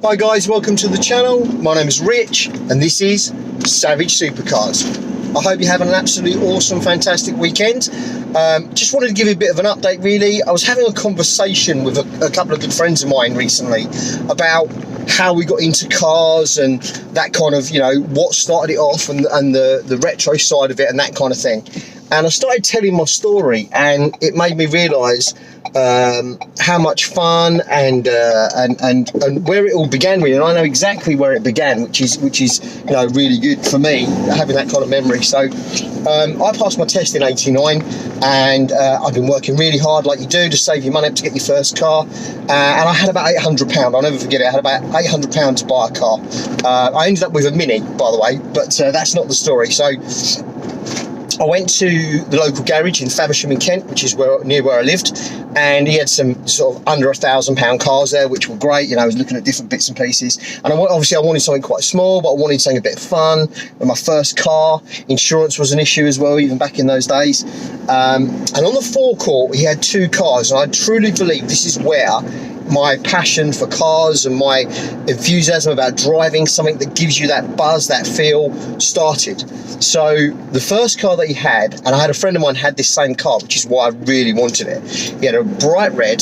Hi guys, welcome to the channel. My name is Rich and this is Savage Supercars. I hope you're having an absolutely awesome, fantastic weekend. Just wanted to give you a bit of an update really. I was having a conversation with a couple of good friends of mine recently about how we got into cars and that kind of, you know, what started it off and the retro side of it and that kind of thing. And I started telling my story and it made me realise how much fun and where it all began really. And I know exactly where it began, which is you know, really good for me having that kind of memory. So I passed my test in '89 and I've been working really hard like you do to save your money up to get your first car, and I had about £800. I'll never forget it. I had about £800 to buy a car. I ended up with a Mini, by the way, but that's not the story. So I went to the local garage in Faversham in Kent, which is near where I lived, and he had some sort of under £1,000 cars there, which were great. You know, I was looking at different bits and pieces, and obviously I wanted something quite small, but I wanted something a bit fun. And my first car, insurance was an issue as well, even back in those days. And on the forecourt, he had two cars, and I truly believe this is where my passion for cars and my enthusiasm about driving something that gives you that buzz, that feel, started. So the first car that he had, and I had a friend of mine had this same car, which is why I really wanted it. He had a bright red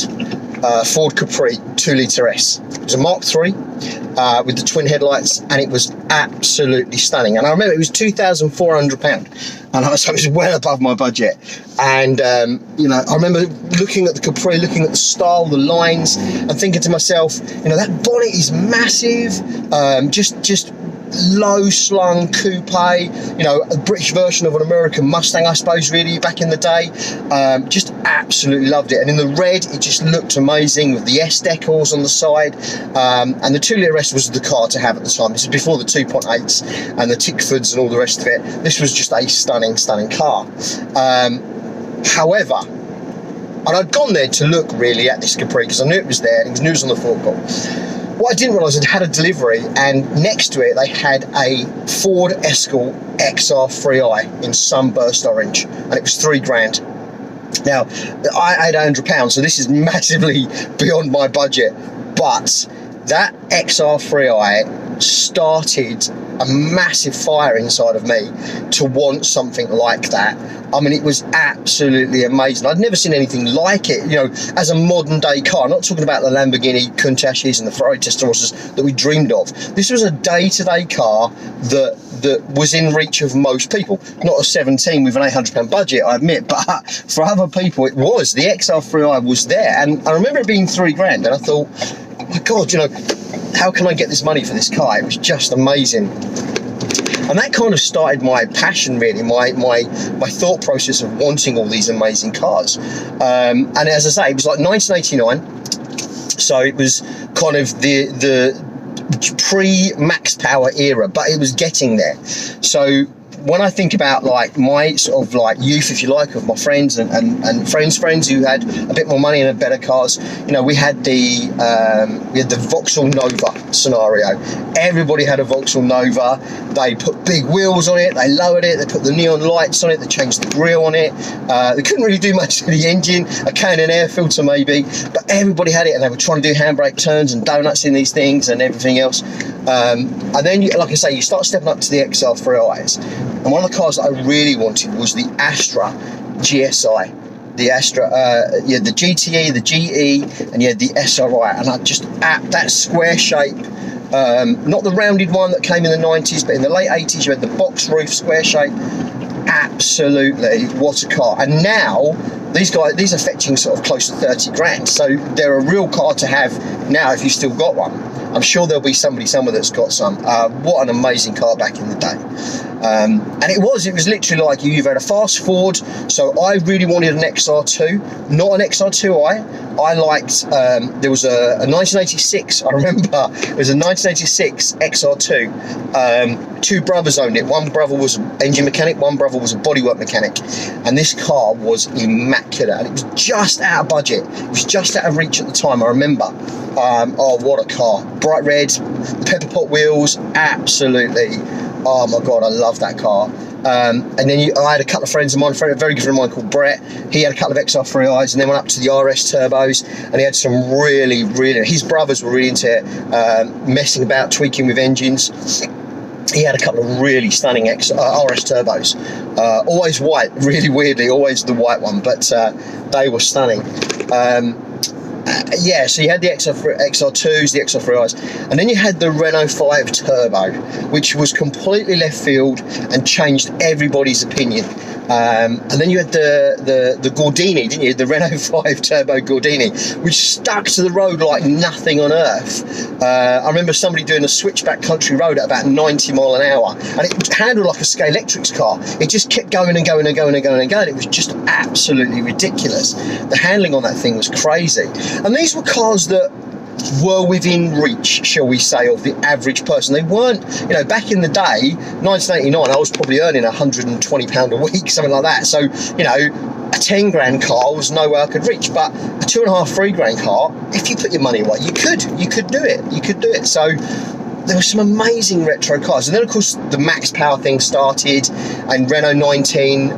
Ford Capri 2-litre S. It was a Mark III with the twin headlights, and it was absolutely stunning. And I remember it was £2,400, and so it was well above my budget. And you know, I remember looking at the Capri, looking at the style, the lines, and thinking to myself, you know, that bonnet is massive, just low slung coupe, you know, a British version of an American Mustang, I suppose, really, back in the day. Just absolutely loved it. And in the red, it just looked amazing with the S decals on the side. And the 2-litre S was the car to have at the time. This is before the 2.8s and the Tickfords and all the rest of it. This was just a stunning, stunning car. However, and I'd gone there to look really at this Capri because I knew it was there and it knew it was on the forecourt. What I didn't realise, it had a delivery, and next to it they had a Ford Escort XR3i in sunburst orange, and it was £3,000. Now, I had £800, so this is massively beyond my budget, but that XR3i started a massive fire inside of me to want something like that. I mean, it was absolutely amazing. I'd never seen anything like it, you know, as a modern day car. I'm not talking about the Lamborghini Countachs and the Ferrari Testarossas that we dreamed of. This was a day-to-day car that was in reach of most people. Not a 17 with an £800 budget, I admit, but for other people it was. The XR3i was there, and I remember it being £3,000, and I thought, oh my God, you know, how can I get this money for this car? It was just amazing. And that kind of started my passion, really, my thought process of wanting all these amazing cars. And as I say, it was like 1989, so it was kind of the pre-max power era, but it was getting there. So when I think about like my sort of like youth, if you like, of my friends and friends who had a bit more money and had better cars, you know, we had the Vauxhall Nova scenario. Everybody had a Vauxhall Nova. They put big wheels on it, they lowered it, they put the neon lights on it, they changed the grille on it. They couldn't really do much to the engine, a K&N air filter maybe, but everybody had it, and they were trying to do handbrake turns and donuts in these things and everything else. And then, like I say, you start stepping up to the XR3Is. And one of the cars that I really wanted was the Astra GSI. The Astra, you had the GTE, the GE, and you had the SRI. And I just, that square shape, not the rounded one that came in the 90s, but in the late 80s, you had the box roof square shape. Absolutely, what a car. And now, these are fetching sort of close to £30,000. So they're a real car to have now if you've still got one. I'm sure there'll be somebody somewhere that's got some. What an amazing car back in the day. And it was literally like you've had a fast forward. So I really wanted an XR2, not an XR2i. I liked, there was a 1986, I remember, it was a 1986 XR2. Two brothers owned it. One brother was an engine mechanic, one brother was a bodywork mechanic. And this car was immaculate, and it was just out of budget. It was just out of reach at the time, I remember. Oh, what a car. Bright red, pepper pot wheels, absolutely. Oh my God, I love that car. And then I had a couple of friends of mine, a very good friend of mine called Brett. He had a couple of XR3Is, and then went up to the RS turbos, and he had some really, his brothers were really into it, messing about, tweaking with engines. He had a couple of really stunning RS turbos, always white, really weirdly, always the white one, but they were stunning. Yeah, so you had the XR2s, the XR3Is, and then you had the Renault 5 Turbo, which was completely left field and changed everybody's opinion. And then you had the Gordini, didn't you? The Renault 5 Turbo Gordini, which stuck to the road like nothing on earth. I remember somebody doing a switchback country road at about 90 mile an hour, and it handled like a Scalextric's car. It just kept going and going and going and going and going. It was just absolutely ridiculous. The handling on that thing was crazy. And these were cars that were within reach, shall we say, of the average person. They weren't, you know, back in the day, 1989, I was probably earning £120 a week, something like that. So, you know, a 10 grand car was nowhere I could reach, but a 2.5, 3 grand car, if you put your money away, you could do it. So there were some amazing retro cars. And then, of course, the max power thing started, and Renault 19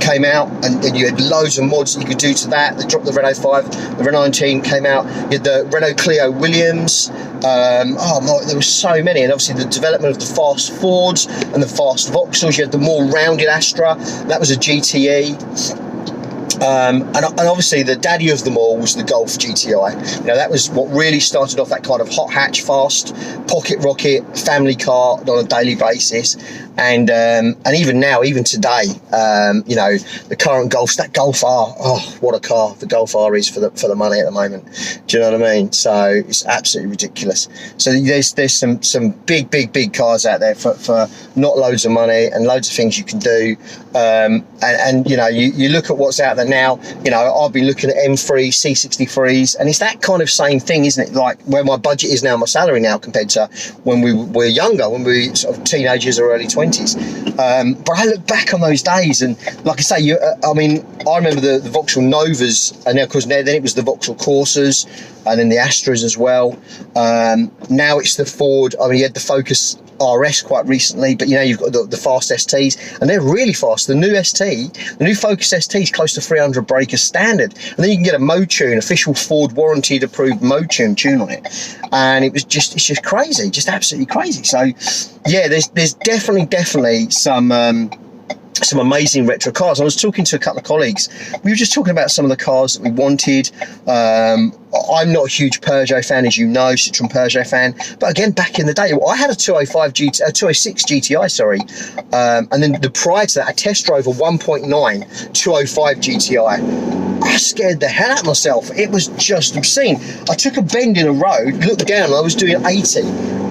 came out, and you had loads of mods that you could do to that. They dropped the Renault 5, the Renault 19 came out. You had the Renault Clio Williams. Oh my, there were so many. And obviously the development of the fast Fords and the fast Vauxhalls. You had the more rounded Astra. That was a GTE. And obviously the daddy of them all was the Golf GTI. You know, that was what really started off that kind of hot hatch, fast, pocket rocket, family car on a daily basis. And even now, even today, you know, the current Golf, that Golf R, oh, what a car the Golf R is for the money at the moment. Do you know what I mean? So it's absolutely ridiculous. So there's some big cars out there for not loads of money, and loads of things you can do. And you know, you look at what's out there now. You know, I've been looking at M3 C63s, and it's that kind of same thing, isn't it? Like where my budget is now, my salary now, compared to when we were younger, when we were sort of teenagers or early 20s. But I look back on those days, and like I say, I mean, I remember the Vauxhall Novas, and then of course then it was the Vauxhall Corsas, and then the Astras as well. Now it's the Ford. I mean, you had the Focus RS quite recently, but you know, you've got the fast STs, and they're really fast. The new ST, the new Focus ST is close to 300 breaker standard, and then you can get a Motune, official Ford warranted approved Motune tune on it, and it's just crazy, just absolutely crazy. So yeah, there's definitely some amazing retro cars. I was talking to a couple of colleagues. We were just talking about some of the cars that we wanted. I'm not a huge Peugeot fan, as you know, Citroen Peugeot fan. But again, back in the day, I had a 206 GTI, sorry. And then prior to that, I test drove a 1.9 205 GTI. I scared the hell out of myself. It was just obscene. I took a bend in a road, looked down, and I was doing 80.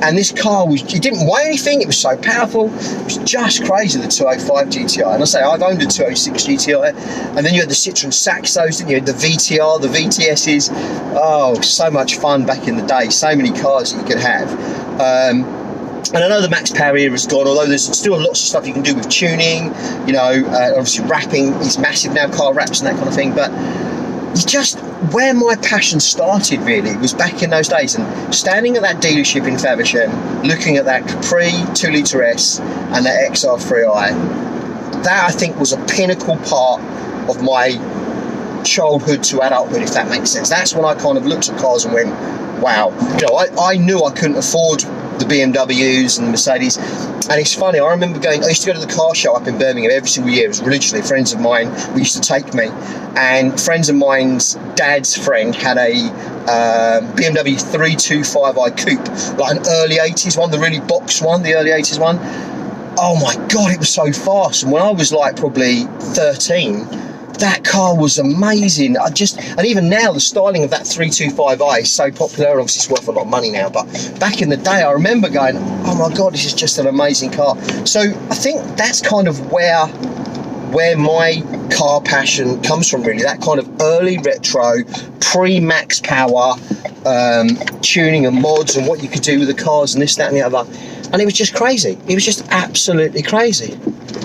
And this car it didn't weigh anything. It was so powerful. It was just crazy, the 205 GTI. And I say, I've owned a 206 GTI. And then you had the Citroen Saxos, didn't you? The VTR, the VTSs. Oh, so much fun back in the day. So many cars that you could have. And I know the max power era is gone, although there's still lots of stuff you can do with tuning. You know, obviously wrapping is massive now, car wraps and that kind of thing. But where my passion started really was back in those days, and standing at that dealership in Faversham, looking at that Capri 2 Litre S and that XR3i. That, I think, was a pinnacle part of my childhood to adulthood, if that makes sense. That's when I kind of looked at cars and went, wow. You know, I knew I couldn't afford the BMWs and the Mercedes. And it's funny, I remember I used to go to the car show up in Birmingham every single year. It was religiously. Friends of mine used to take me, and friends of mine's dad's friend had a BMW 325i coupe, like an early 80s one, the really box one, the early 80s one. Oh my God, it was so fast. And when I was like probably 13, that car was amazing. And even now, the styling of that 325i is so popular. Obviously, it's worth a lot of money now, but back in the day, I remember going, oh my God, this is just an amazing car. So I think that's kind of where my car passion comes from, really. That kind of early retro, pre-max power, tuning and mods and what you could do with the cars and this, that and the other. And it was just crazy. It was just absolutely crazy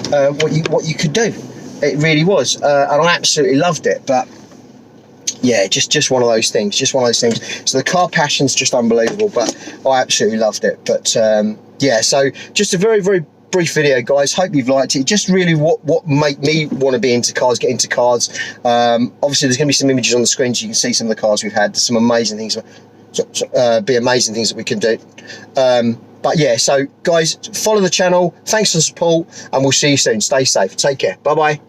what you could do. It really was, and I absolutely loved it. But yeah, just one of those things. So the car passion's just unbelievable, but I absolutely loved it. But yeah, so just a very brief video, guys. Hope you've liked it. Just really what made me want to be into cars, get into cars. Obviously there's going to be some images on the screen so you can see some of the cars we've had. There's some amazing things, amazing things that we can do. But yeah, so guys, follow the channel. Thanks for the support, and we'll see you soon. Stay safe. Take care. Bye bye.